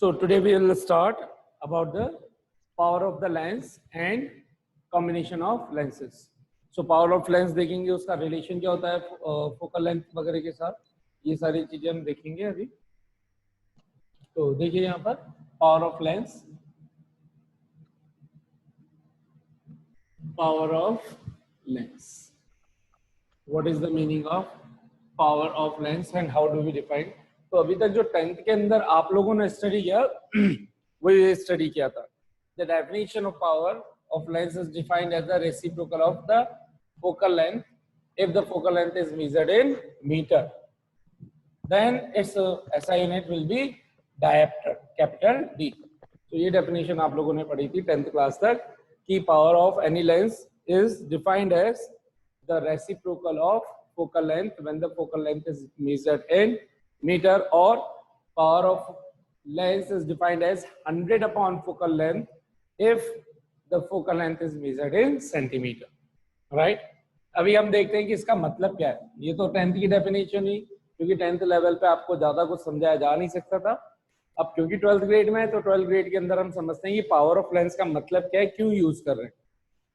So today we will start about the power of the lens and combination of lenses. So power of lens देखेंगे, उसका relation क्या होता है focal length वगैरह के साथ, ये सारी चीजें हम देखेंगे अभी. तो देखिए यहाँ पर power of lens, power of lens. What is the meaning of power of lens and how do we define? तो अभी तक जो 10th के अंदर आप लोगों ने स्टडी किया वो ये स्टडी किया था. The definition of power of lens is defined as the reciprocal of the focal length. If the focal length is measured in meter, then its SI unit will be diopter, capital D. तो ये definition आप लोगों ने पढ़ी थी 10th class तक कि power of any lens is defined as the reciprocal of focal length when the focal length is measured in meter, or power of lens is defined as 100 upon focal length if the focal length is measured in centimeter. Right? अभी हम देखते हैं कि इसका मतलब क्या है. ये तो 10th की डेफिनेशन ही, क्योंकि 10th लेवल पे आपको ज्यादा कुछ समझाया जा नहीं सकता था. अब क्योंकि 12th ग्रेड में है तो 12th ग्रेड के अंदर हम समझते हैं कि पावर ऑफ लेंस का मतलब क्या है, क्यों यूज कर रहे हैं.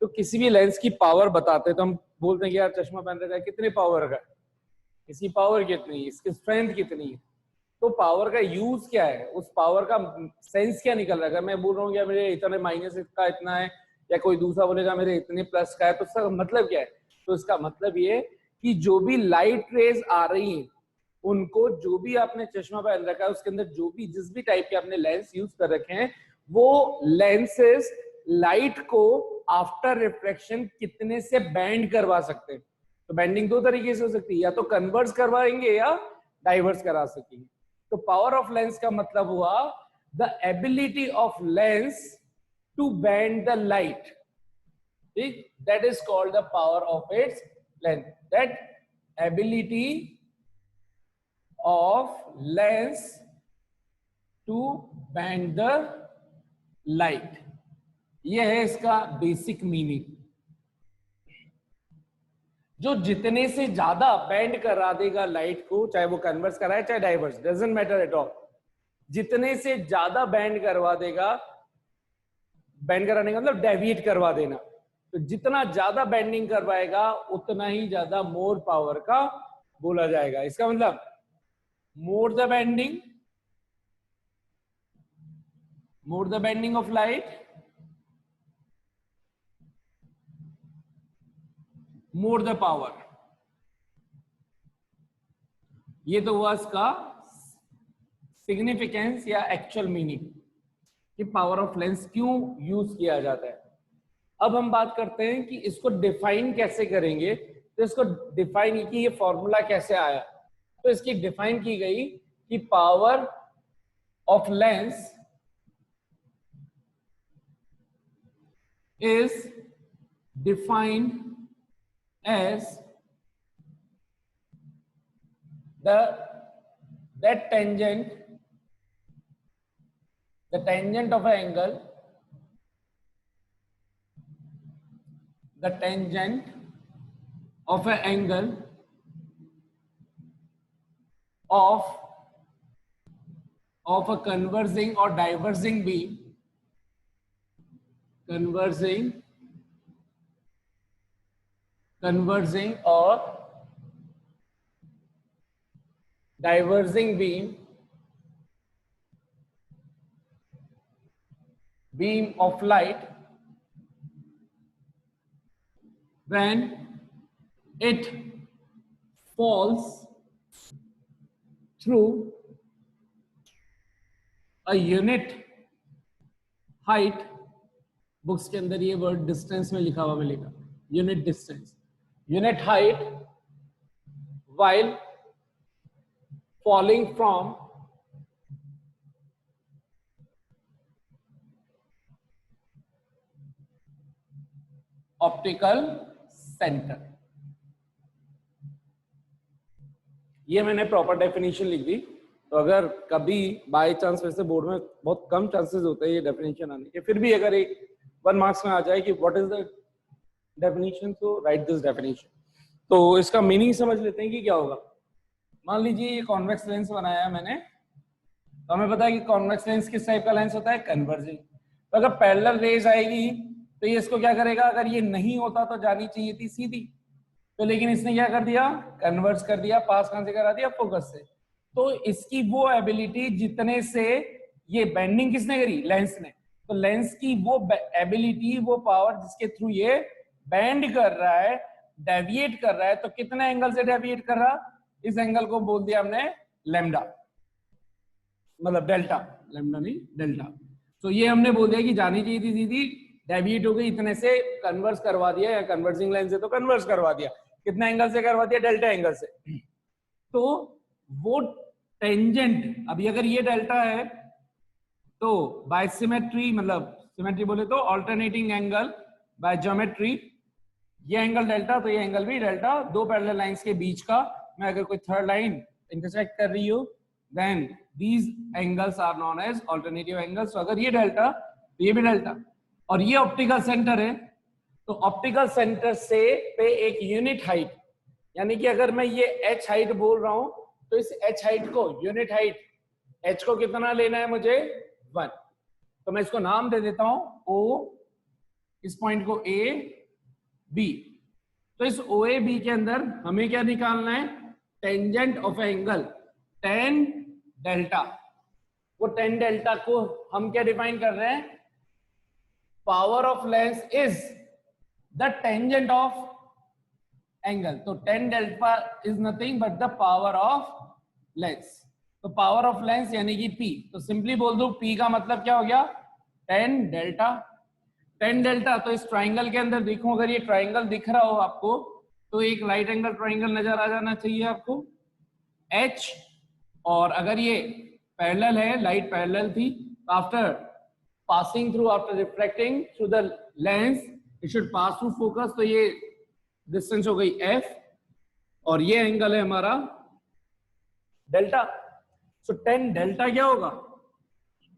तो किसी भी लेंस की पावर बताते हैं तो हम बोलते हैं कि यार चश्मा पहन रखा है, कितने पावर का, इसकी पावर कितनी है, इसकी स्ट्रेंथ कितनी है. तो पावर का यूज क्या है, उस पावर का सेंस क्या निकल रहा है. मैं बोल रहा हूँ कि मेरे इतने माइनस का इतना है, या कोई दूसरा बोलेगा मेरे इतने प्लस का है, तो इसका मतलब क्या है. तो इसका मतलब ये कि जो भी लाइट रेज आ रही है उनको, जो भी आपने चश्मा पहन रखा है उसके अंदर जो भी जिस भी टाइप के आपने लेंस यूज कर रखे हैं, वो लेंसेस लाइट को आफ्टर रिफ्लेक्शन कितने से बैंड करवा सकते हैं. तो बैंडिंग दो तरीके से हो सकती है, या तो कन्वर्स करवाएंगे या डाइवर्स करा सकेंगे. तो पावर ऑफ लेंस का मतलब हुआ the ability of lens to bend the light. ठीक, that is called the power of its lens. That ability of lens to bend the light, यह है इसका बेसिक मीनिंग. जो जितने से ज्यादा बेंड करा देगा लाइट को, चाहे वो कन्वर्स कराए चाहे diverse, doesn't matter at all, जितने से ज्यादा बेंड करवा देगा, बेंड कराने का मतलब डेविएट करवा देना, तो जितना ज्यादा बेंडिंग करवाएगा उतना ही ज्यादा मोर पावर का बोला जाएगा. इसका मतलब more the bending of light, more the power. ये तो हुआ इसका सिग्निफिकेंस या एक्चुअल मीनिंग कि पावर ऑफ लेंस क्यों यूज किया जाता है. अब हम बात करते हैं कि इसको डिफाइन कैसे करेंगे. तो इसको डिफाइन की ये फॉर्मूला कैसे आया, तो इसकी डिफाइन की गई कि power of lens is defined as the tangent of an angle, the tangent of an angle of a converging or diverging beam, converging or diverging beam of light when it falls through a unit height. Books के अंदर ये word distance में लिखा हुआ मिलेगा, unit distance, unit height, while falling from optical center. ये मैंने proper definition लिख दी. तो अगर कभी बाय चांस वैसे बोर्ड में बहुत कम चांसेस होते हैं ये डेफिनेशन आने के, फिर भी अगर एक 1 मार्क्स में आ जाए कि व्हाट इज द डेफिनेशन, तो राइट दिस डेफिनेशन. तो इसका मीनिंग समझ लेते हैं कि क्या होगा. मान लीजिए ये कॉन्वेक्स लेंस बनाया है मैंने, तो हमें पता है कि कॉन्वेक्स लेंस किस टाइप का लेंस होता है, कन्वर्जिंग। तो अगर पैरेलल रेज आएगी तो ये इसको क्या करेगा, अगर ये नहीं होता तो जानी चाहिए थी सीधी, तो लेकिन इसने क्या कर दिया, कन्वर्स कर दिया, पास कहां से करा दिया, फोकस से। तो इसकी वो एबिलिटी जितने से ये बेंडिंग किसने करी, लेंस ने, तो लेंस की वो एबिलिटी, वो पावर जिसके थ्रू ये बेंड कर रहा है, डेविएट कर रहा है, तो कितने एंगल से डेविएट कर रहा, इस एंगल को बोल दिया हमने लैम्डा, मतलब डेल्टा, लैम्डा नहीं डेल्टा। तो ये हमने बोल दिया कि जानी चाहिए थी सीधी, डेविएट हो गई, इतने से कन्वर्स करवा दिया, या कन्वर्जिंग लेंस से तो कन्वर्स करवा दिया, कितने एंगल से करवा दिया, डेल्टा एंगल से। तो वो टेंजेंट, अभी अगर ये डेल्टा है तो बाय सिमेट्री, मतलब सिमेट्री बोले तो ऑल्टरनेटिंग एंगल बाय ज्योमेट्री, ये एंगल डेल्टा तो ये एंगल भी डेल्टा, दो पैरेलल लाइंस के बीच का, मैं अगर कोई थर्ड लाइन इंटरसेक्ट कर रही हूं, then these angles are known as alternative angles. तो अगर ये डेल्टा तो ये भी डेल्टा, और ये ऑप्टिकल सेंटर है, तो ऑप्टिकल सेंटर से पे एक यूनिट हाइट, यानी कि अगर मैं ये h हाइट बोल रहा हूं तो इस h हाइट को, यूनिट हाइट h को कितना लेना है मुझे, 1। तो मैं इसको नाम दे देता हूं O, इस पॉइंट को A B। तो इस OAB के अंदर हमें क्या निकालना है, tangent of angle tan delta. वो tan डेल्टा को हम क्या डिफाइन कर रहे हैं, power of lens is the tangent of angle. तो tan delta is nothing but the power of lens. तो पावर ऑफ लेंस यानी कि P, तो सिंपली बोल दो P का मतलब क्या हो गया, tan डेल्टा। tan डेल्टा, तो इस ट्राइंगल के अंदर देखो, अगर ये ट्राइंगल दिख रहा हो आपको, तो एक राइट एंगल ट्राइंगल नजर आ जाना चाहिए आपको H, और अगर ये पैरेलल है, लाइट पैरेलल थी, after passing through, after reflecting through the lens, it should pass through focus, तो ये डिस्टेंस हो गई F, और ये एंगल है हमारा डेल्टा। सो tan डेल्टा क्या होगा,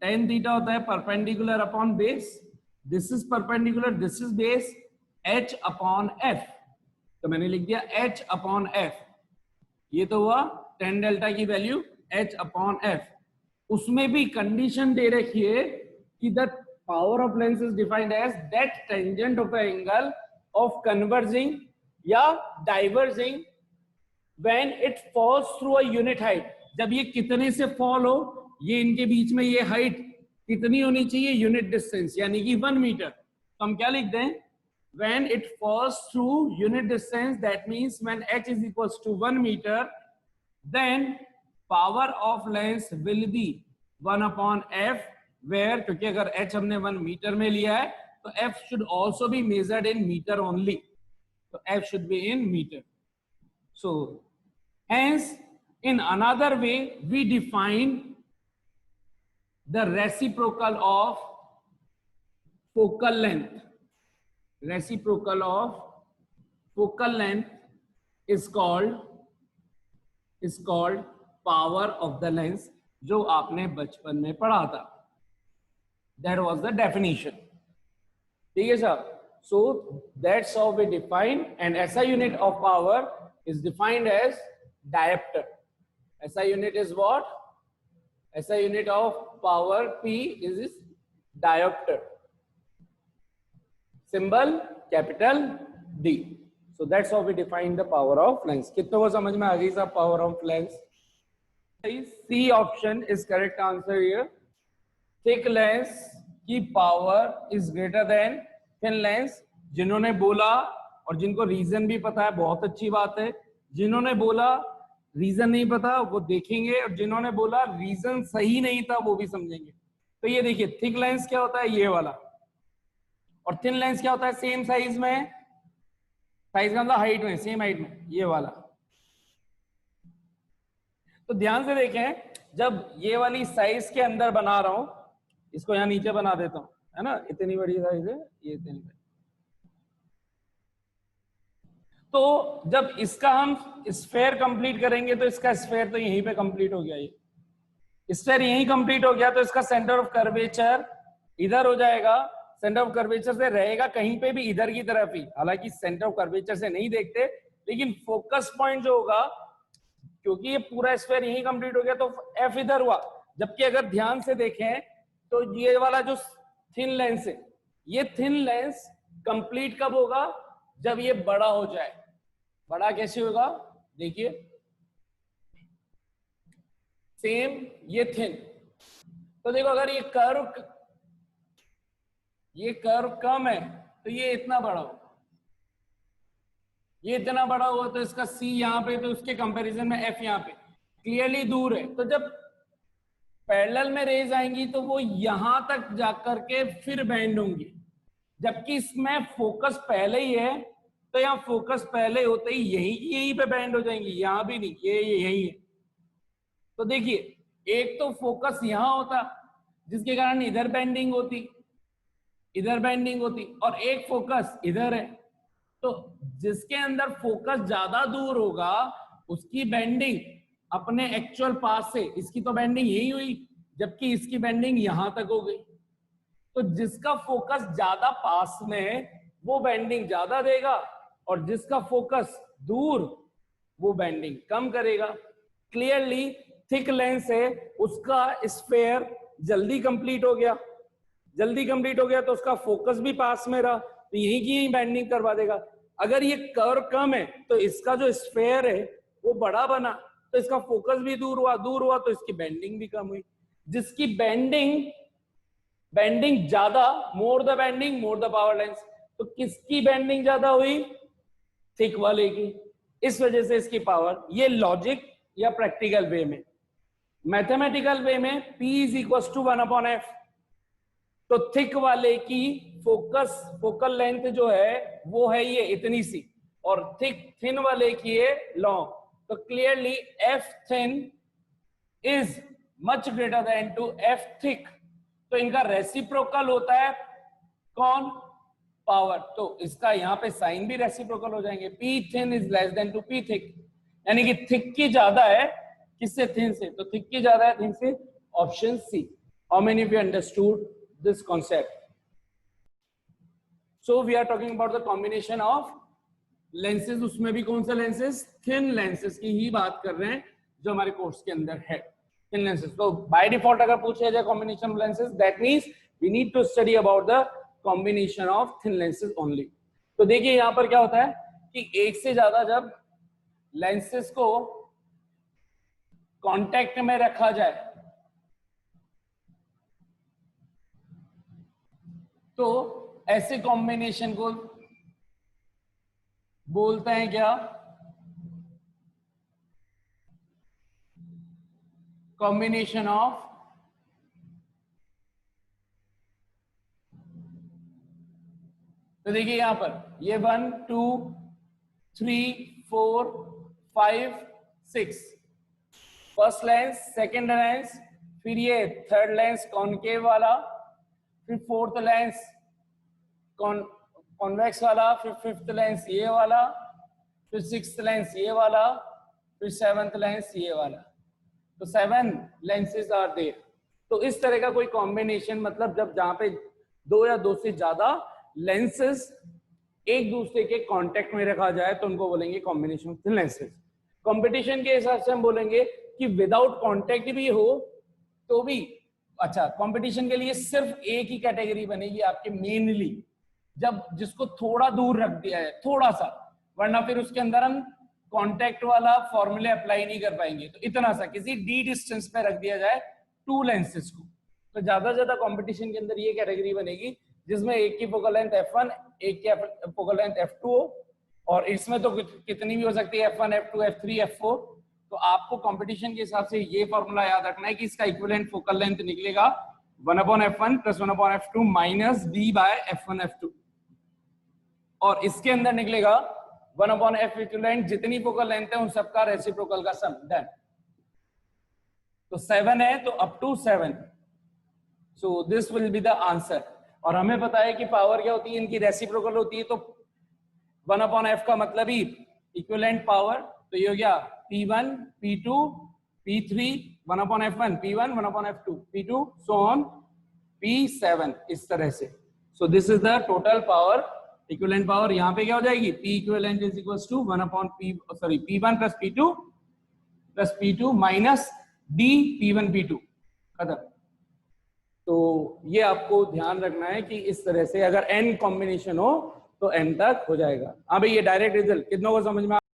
tan थीटा होता है perpendicular upon base, this is perpendicular, this is base, H upon F। तो मैंने लिख दिया H अपॉन F, ये तो हुआ tan डेल्टा की वैल्यू H अपॉन F। उसमें भी कंडीशन दे रखी है कि the power of lens is defined as that tangent of angle of converging या diverging when it falls through a unit height. जब ये कितने से फॉल हो, ये इनके बीच में ये हाइट कितनी होनी चाहिए, यूनिट डिस्टेंस, यानी कि 1 मीटर। तो हम क्या लिख दें, when it falls through unit distance, that means when h is equals to 1 meter, then power of lens will be 1 upon f, where क्योंकि अगर h हमने 1 मीटर में लिया है तो f should also be measured in meter only, तो f should be in meter. So hence in another way we define the reciprocal of focal length. Reciprocal of focal length is called power of the lens, जो आपने बचपन में पढ़ा था. That was the definition. ठीक है sir. So that's how we define, and SI unit of power is defined as diopter. SI unit is what? SI unit of power P is diopter. Symbol capital D. So that's how we define the power of lens. कितनों को समझ में आ गई सब power of lens? C option is correct answer here. Thick lens की power is greater than thin lens. जिन्होंने बोला और जिनको रीजन भी पता है बहुत अच्छी बात है. जिन्होंने बोला रीजन नहीं पता वो देखेंगे, और जिन्होंने बोला रीजन सही नहीं था वो भी समझेंगे. तो ये देखिए थिक लेंस क्या होता है, ये वाला, और थिन लेंस क्या होता है, सेम साइज में, साइज का मतलब हाइट में, सेम हाइट में, ये वाला. तो ध्यान से देखें, जब ये वाली साइज के अंदर बना रहा हूं, इसको यहां नीचे बना देता हूं, है ना, इतनी बड़ी साइज है, ये इतनी बड़ी. तो जब इसका हम स्फेयर कंप्लीट करेंगे तो इसका स्फेयर तो यहीं पे कंप्लीट हो गया, ये स्फेयर यहीं कंप्लीट हो गया, तो इसका सेंटर ऑफ कर्वेचर इधर हो जाएगा. सेंटर ऑफ कर्वेचर से रहेगा कहीं पे भी इधर की तरफ ही, हालांकि सेंटर ऑफ कर्वेचर से नहीं देखते, लेकिन फोकस पॉइंट जो होगा, क्योंकि ये पूरा स्फेयर यहीं कंप्लीट हो गया तो एफ इधर हुआ, जबकि अगर ध्यान से देखें तो ये वाला जो थिन लेंस है, ये थिन लेंस कंप्लीट कब होगा? जब ये बड़ा हो जाए। बड़ा कैसे होगा? देखिए सेम ये थिन, तो देखो अगर ये कर्व कम है तो ये इतना बड़ा होगा, ये इतना बड़ा हुआ तो इसका C यहाँ पे, तो उसके कंपैरिजन में F यहाँ पे क्लियरली दूर है। तो जब पैरेलल में रेज आएंगी तो वो यहां तक जाकर के फिर बेंड होंगी, जबकि इसमें फोकस पहले ही है, तो यहाँ फोकस पहले होते ही यहीं पे बेंड हो जाएंगी, यहां भी नहीं, ये यही है। तो देखिए एक तो फोकस यहां होता जिसके कारण इधर बेंडिंग होती, इधर बेंडिंग होती, और एक फोकस इधर है, तो जिसके अंदर फोकस ज्यादा दूर होगा उसकी बेंडिंग अपने एक्चुअल पास से, इसकी तो बेंडिंग यही हुई जबकि इसकी बेंडिंग यहां तक हो गई। तो जिसका फोकस ज्यादा पास में है वो बेंडिंग ज्यादा देगा, और जिसका फोकस दूर वो बेंडिंग कम करेगा। क्लियरली थिक लेंस है उसका स्फेयर जल्दी कंप्लीट हो गया, जल्दी कंप्लीट हो गया तो उसका फोकस भी पास में रहा, तो यही की यही बेंडिंग करवा देगा। अगर ये कर्व कम है तो इसका जो स्फेयर है वो बड़ा बना, तो इसका फोकस भी दूर हुआ तो इसकी बेंडिंग भी कम हुई। जिसकी बेंडिंग ज्यादा, more the bending more the power lens, तो किसकी बेंडिंग ज्यादा हुई? थिक वाले की, इस वजह से इसकी पावर। ये लॉजिक या प्रैक्टिकल वे में। मैथमेटिकल वे में P is equal to 1/f, तो थिक वाले की फोकल लेंथ जो है वो है ये इतनी सी, और थिन वाले की है लॉन्ग, तो clearly F thin is much greater than to F thick, तो इनका रेसिप्रोकल होता है कौन? पावर। तो इसका यहाँ पे साइन भी रेसिप्रोकल हो जाएंगे, P thin is less than to P thick, यानी कि थिक की ज्यादा है किससे? थिन से, तो थिक की ज्यादा है थिन से, option C. How many of you understood this concept? So we are talking about the combination of lenses, उसमें भी कौन सा लेंसेज? थिन लेंसेज की ही बात कर रहे हैं जो हमारे कोर्स के अंदर है, थिन लेंसेज। तो बाय डिफॉल्ट अगर पूछा जाए combination of lenses, that means we need to study about the combination of thin lenses only. तो देखिए यहां पर क्या होता है कि एक से ज्यादा जब लेंसेज को कांटेक्ट में रखा जाए तो ऐसे कॉम्बिनेशन को बोलते हैं क्या? कॉम्बिनेशन ऑफ तो देखिए यहां पर ये 1 2 3 4 5 6 फर्स्ट लेंस, सेकेंड लेंस, फिर ये थर्ड लेंस कॉनकेव वाला, फिर फोर्थ लेंस कॉन्वेक्स वाला, फिर फिफ्थ लेंस ये वाला, फिर सिक्स्थ लेंस ये वाला, फिर सेवंथ लेंस ये वाला। तो 7 लेंसेज आर देयर। तो इस तरह का कोई कॉम्बिनेशन, मतलब जब जहां पे 2 या 2 से ज्यादा लेंसेज एक दूसरे के कांटेक्ट में रखा जाए तो उनको बोलेंगे कॉम्बिनेशन ऑफ लेंसेज। कंपटीशन के हिसाब से हम बोलेंगे कि विदाउट कांटेक्ट भी हो तो भी अच्छा। कंपटीशन के लिए सिर्फ एक ही कैटेगरी बनेगी आपके मेनली, जब जिसको थोड़ा दूर रख दिया है, थोड़ा सा, वरना फिर उसके अंदर हम कांटेक्ट वाला फॉर्मूले अप्लाई नहीं कर पाएंगे। तो इतना सा किसी डी डिस्टेंस पे रख दिया जाए 2 लेंसेज को, तो ज्यादा ज्यादा कंपटीशन के अंदर ये कैटेगरी बनेगी जिसमें एक की फोकल लेंथ f1, एक की फोकल लेंथ f2 हो, और इसमें तो कितनी भी हो सकती है, f1 f2 f3 f4। तो आपको कंपटीशन के हिसाब से ये फॉर्मूला याद रखना है कि इसका इक्विवेलेंट फोकल लेंथ निकलेगा 1/f1 + 1/f2 minus d bye f1 f2, और इसके अंदर निकलेगा 1/f इक्विवेलेंट, जितनी फोकल लेंथ है उन सबका रेसिप्रोकल का सम। डन। तो 7 है तो up to 7, so this will be the answer. और हमें पता है कि पावर क्या होती है, इनकी रेसिप्रोकल होती है, तो 1/f का मतलब ही इक्विवेलेंट पावर, तो ये हो गया P1 P2 P3 1/f1 P1 1/f2 P2 so on P7, इस तरह से। So this is the total power, equivalent power. यहाँ पे क्या हो जाएगी, P equivalent is equals to 1/P1 + P2 + P2 minus D P1 P2, खत्म। तो ये आपको ध्यान रखना है कि इस तरह से अगर n कॉम्बिनेशन हो तो n तक हो जाएगा। हाँ भाई, ये डायरेक्ट रिजल्ट कितनों को समझ में